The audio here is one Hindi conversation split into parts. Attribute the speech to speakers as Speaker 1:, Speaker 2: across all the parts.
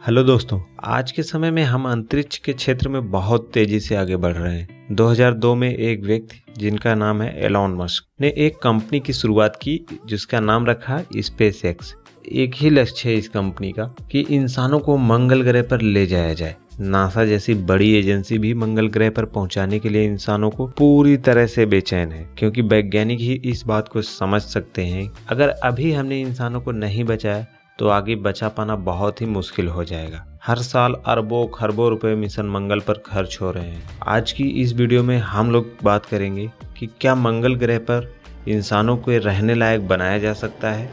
Speaker 1: हेलो दोस्तों, आज के समय में हम अंतरिक्ष के क्षेत्र में बहुत तेजी से आगे बढ़ रहे हैं। 2002 में एक व्यक्ति जिनका नाम है एलॉन मस्क ने एक कंपनी की शुरुआत की जिसका नाम रखा स्पेस एक्स। एक ही लक्ष्य है इस कंपनी का कि इंसानों को मंगल ग्रह पर ले जाया जाए। नासा जैसी बड़ी एजेंसी भी मंगल ग्रह पर पहुंचाने के लिए इंसानों को पूरी तरह से बेचैन है, क्योंकि वैज्ञानिक ही इस बात को समझ सकते हैं अगर अभी हमने इंसानों को नहीं बचाया तो आगे बचा पाना बहुत ही मुश्किल हो जाएगा। हर साल अरबों खरबों रुपए मिशन मंगल पर खर्च हो रहे हैं। आज की इस वीडियो में हम लोग बात करेंगे कि क्या मंगल ग्रह पर इंसानों को रहने लायक बनाया जा सकता है।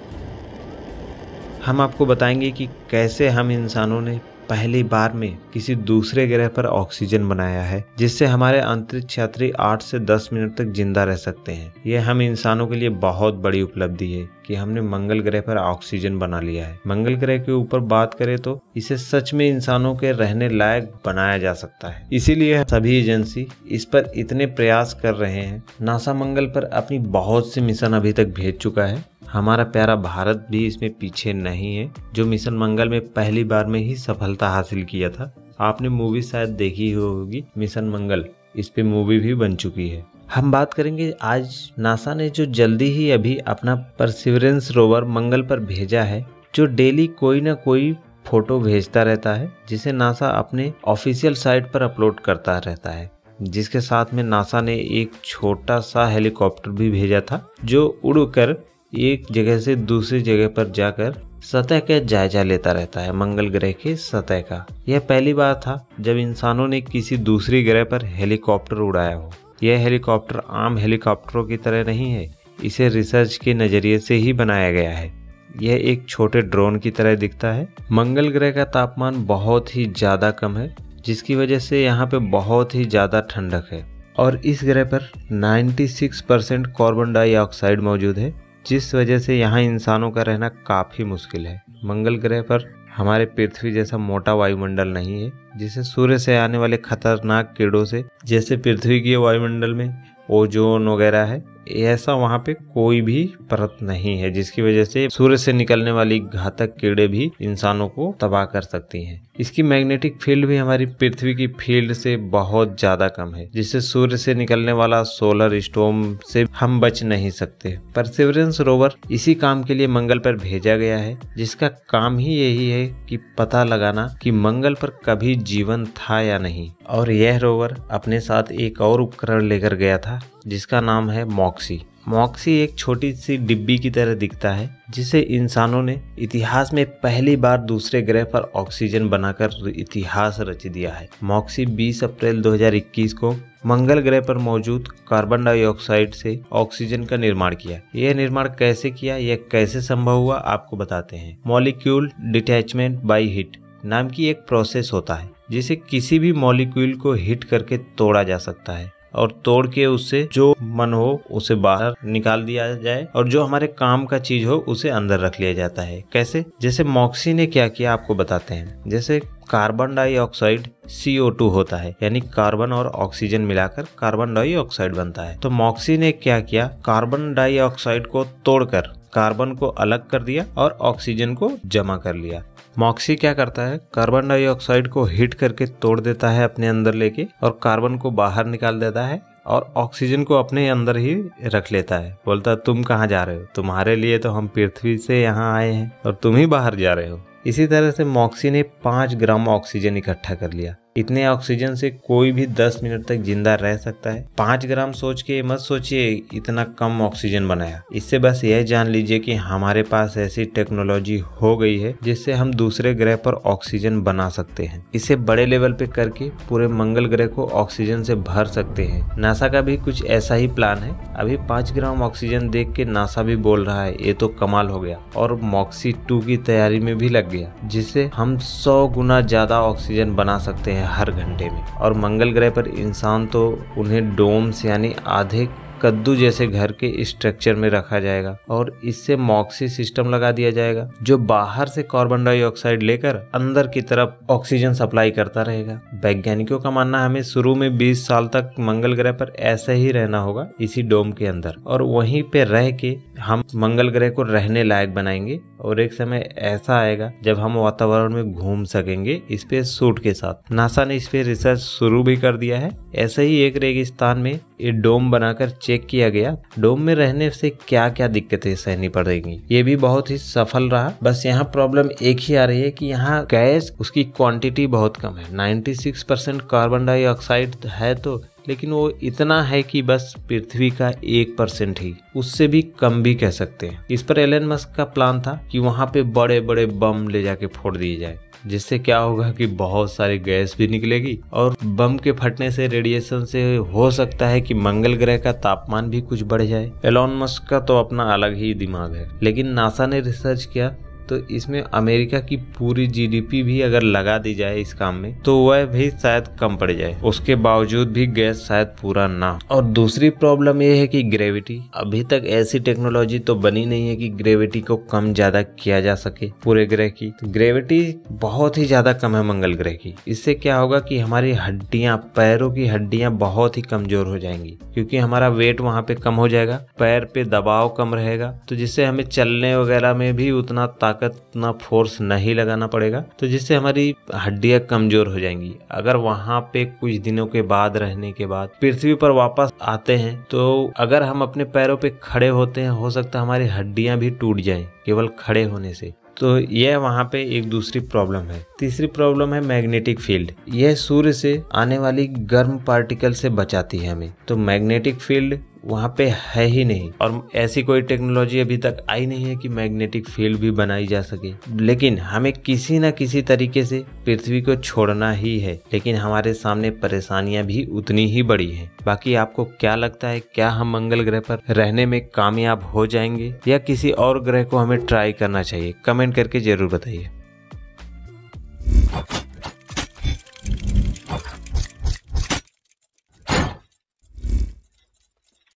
Speaker 1: हम आपको बताएंगे कि कैसे हम इंसानों ने पहली बार में किसी दूसरे ग्रह पर ऑक्सीजन बनाया है, जिससे हमारे अंतरिक्ष यात्री 8 से 10 मिनट तक जिंदा रह सकते हैं। यह हम इंसानों के लिए बहुत बड़ी उपलब्धि है कि हमने मंगल ग्रह पर ऑक्सीजन बना लिया है। मंगल ग्रह के ऊपर बात करें तो इसे सच में इंसानों के रहने लायक बनाया जा सकता है। इसीलिए सभी एजेंसी इस पर इतने प्रयास कर रहे हैं। नासा मंगल पर अपनी बहुत से मिशन अभी तक भेज चुका है। हमारा प्यारा भारत भी इसमें पीछे नहीं है, जो मिशन मंगल में पहली बार में ही सफलता हासिल किया था। आपने मूवी शायद देखी होगी मिशन मंगल, इस पे मूवी भी बन चुकी है। हम बात करेंगे आज नासा ने जो जल्दी ही अभी अपना परसिवरेंस रोवर मंगल पर भेजा है, जो डेली कोई ना कोई फोटो भेजता रहता है, जिसे नासा अपने ऑफिशियल साइट पर अपलोड करता रहता है। जिसके साथ में नासा ने एक छोटा सा हेलीकॉप्टर भी भेजा था, जो उड़कर एक जगह से दूसरी जगह पर जाकर सतह का जायजा लेता रहता है, मंगल ग्रह के सतह का। यह पहली बार था जब इंसानों ने किसी दूसरी ग्रह पर हेलीकॉप्टर उड़ाया हो। यह हेलीकॉप्टर आम हेलीकॉप्टरों की तरह नहीं है, इसे रिसर्च के नजरिए से ही बनाया गया है। यह एक छोटे ड्रोन की तरह दिखता है। मंगल ग्रह का तापमान बहुत ही ज्यादा कम है, जिसकी वजह से यहाँ पे बहुत ही ज्यादा ठंडक है, और इस ग्रह पर 96% कार्बन डाइऑक्साइड मौजूद है, जिस वजह से यहाँ इंसानों का रहना काफी मुश्किल है। मंगल ग्रह पर हमारे पृथ्वी जैसा मोटा वायुमंडल नहीं है, जिसे सूर्य से आने वाले खतरनाक कीड़ों से, जैसे पृथ्वी के वायुमंडल में ओजोन वगैरह है, ऐसा वहाँ पे कोई भी परत नहीं है, जिसकी वजह से सूर्य से निकलने वाली घातक कीड़े भी इंसानों को तबाह कर सकती हैं। इसकी मैग्नेटिक फील्ड भी हमारी पृथ्वी की फील्ड से बहुत ज्यादा कम है, जिससे सूर्य से निकलने वाला सोलर स्टॉर्म से हम बच नहीं सकते। परसिवरेंस रोवर इसी काम के लिए मंगल पर भेजा गया है, जिसका काम ही यही है कि पता लगाना कि मंगल पर कभी जीवन था या नहीं। और यह रोवर अपने साथ एक और उपकरण लेकर गया था, जिसका नाम है मॉक्सी। मॉक्सी एक छोटी सी डिब्बी की तरह दिखता है, जिसे इंसानों ने इतिहास में पहली बार दूसरे ग्रह पर ऑक्सीजन बनाकर इतिहास रच दिया है। मॉक्सी 20 अप्रैल 2021 को मंगल ग्रह पर मौजूद कार्बन डाइऑक्साइड से ऑक्सीजन का निर्माण किया। यह निर्माण कैसे किया, यह कैसे संभव हुआ, आपको बताते हैं। मॉलिक्यूल डिटैचमेंट बाय हीट नाम की एक प्रोसेस होता है, जिसे किसी भी मॉलिक्यूल को हीट करके तोड़ा जा सकता है, और तोड़ के उससे जो मन हो उसे बाहर निकाल दिया जाए, और जो हमारे काम का चीज हो उसे अंदर रख लिया जाता है। कैसे? जैसे मॉक्सी ने क्या किया आपको बताते हैं। जैसे कार्बन डाइऑक्साइड CO2 होता है, यानी कार्बन और ऑक्सीजन मिलाकर कार्बन डाइऑक्साइड बनता है। तो मॉक्सी ने क्या किया, कार्बन डाइऑक्साइड को तोड़कर कार्बन को अलग कर दिया और ऑक्सीजन को जमा कर लिया। मॉक्सी क्या करता है, कार्बन डाइऑक्साइड को हीट करके तोड़ देता है अपने अंदर लेके, और कार्बन को बाहर निकाल देता है, और ऑक्सीजन को अपने अंदर ही रख लेता है। बोलता है तुम कहाँ जा रहे हो, तुम्हारे लिए तो हम पृथ्वी से यहाँ आए हैं और तुम ही बाहर जा रहे हो। इसी तरह से मॉक्सी ने 5 ग्राम ऑक्सीजन इकट्ठा कर लिया। इतने ऑक्सीजन से कोई भी 10 मिनट तक जिंदा रह सकता है। 5 ग्राम सोच के मत सोचिए इतना कम ऑक्सीजन बनाया। इससे बस यह जान लीजिए कि हमारे पास ऐसी टेक्नोलॉजी हो गई है जिससे हम दूसरे ग्रह पर ऑक्सीजन बना सकते हैं। इसे बड़े लेवल पे करके पूरे मंगल ग्रह को ऑक्सीजन से भर सकते हैं। नासा का भी कुछ ऐसा ही प्लान है। अभी 5 ग्राम ऑक्सीजन देख के नासा भी बोल रहा है ये तो कमाल हो गया, और मॉक्सी 2 की तैयारी में भी लग गया, जिससे हम 100 गुना ज्यादा ऑक्सीजन बना सकते हैं हर घंटे में। और मंगल ग्रह पर इंसान तो उन्हें डोम्स यानी आधे कद्दू जैसे घर के स्ट्रक्चर में रखा जाएगा, और इससे मॉक्सी सिस्टम लगा दिया जाएगा, जो बाहर से कार्बन डाइऑक्साइड लेकर अंदर की तरफ ऑक्सीजन सप्लाई करता रहेगा। वैज्ञानिकों का मानना है हमें शुरू में 20 साल तक मंगल ग्रह पर ऐसे ही रहना होगा, इसी डोम के अंदर, और वहीं पे रह के हम मंगल ग्रह को रहने लायक बनाएंगे और एक समय ऐसा आएगा जब हम वातावरण में घूम सकेंगे स्पेस सूट के साथ। नासा ने इस पे रिसर्च शुरू भी कर दिया है। ऐसे ही एक रेगिस्तान में ये डोम बनाकर चेक किया गया, डोम में रहने से क्या क्या दिक्कतें सहनी पड़ेंगी। ये भी बहुत ही सफल रहा। बस यहाँ प्रॉब्लम एक ही आ रही है कि यहाँ गैस उसकी क्वांटिटी बहुत कम है। 96% कार्बन डाइऑक्साइड है तो, लेकिन वो इतना है कि बस पृथ्वी का 1% ही, उससे भी कम भी कह सकते हैं। इस पर एलन मस्क का प्लान था कि वहां पे बड़े बड़े बम ले जाके फोड़ दिए जाए, जिससे क्या होगा कि बहुत सारी गैस भी निकलेगी और बम के फटने से, रेडिएशन से हो सकता है कि मंगल ग्रह का तापमान भी कुछ बढ़ जाए। एलन मस्क का तो अपना अलग ही दिमाग है, लेकिन नासा ने रिसर्च किया तो इसमें अमेरिका की पूरी जीडीपी भी अगर लगा दी जाए इस काम में तो वह भी शायद कम पड़ जाए, उसके बावजूद भी गैस शायद पूरा ना। और दूसरी प्रॉब्लम यह है कि ग्रेविटी, अभी तक ऐसी टेक्नोलॉजी तो बनी नहीं है कि ग्रेविटी को कम ज्यादा किया जा सके पूरे ग्रह की। तो ग्रेविटी बहुत ही ज्यादा कम है मंगल ग्रह की। इससे क्या होगा कि हमारी हड्डियां, पैरों की हड्डियां बहुत ही कमजोर हो जाएंगी, क्योंकि हमारा वेट वहां पे कम हो जाएगा, पैर पे दबाव कम रहेगा, तो जिससे हमें चलने वगैरह में भी उतना उतना फोर्स नहीं लगाना पड़ेगा, तो जिससे हमारी हड्डियां कमजोर हो जाएंगी। अगर वहां पे कुछ दिनों के बाद रहने के बाद पृथ्वी पर वापस आते हैं तो अगर हम अपने पैरों पे खड़े होते हैं, हो सकता है हमारी हड्डियां भी टूट जाएं केवल खड़े होने से। तो यह वहाँ पे एक दूसरी प्रॉब्लम है। तीसरी प्रॉब्लम है मैग्नेटिक फील्ड। यह सूर्य से आने वाली गर्म पार्टिकल से बचाती है हमें, तो मैग्नेटिक फील्ड वहाँ पे है ही नहीं, और ऐसी कोई टेक्नोलॉजी अभी तक आई नहीं है कि मैग्नेटिक फील्ड भी बनाई जा सके। लेकिन हमें किसी न किसी तरीके से पृथ्वी को छोड़ना ही है, लेकिन हमारे सामने परेशानियां भी उतनी ही बड़ी हैं। बाकी आपको क्या लगता है, क्या हम मंगल ग्रह पर रहने में कामयाब हो जाएंगे या किसी और ग्रह को हमें ट्राई करना चाहिए? कमेंट करके जरूर बताइए।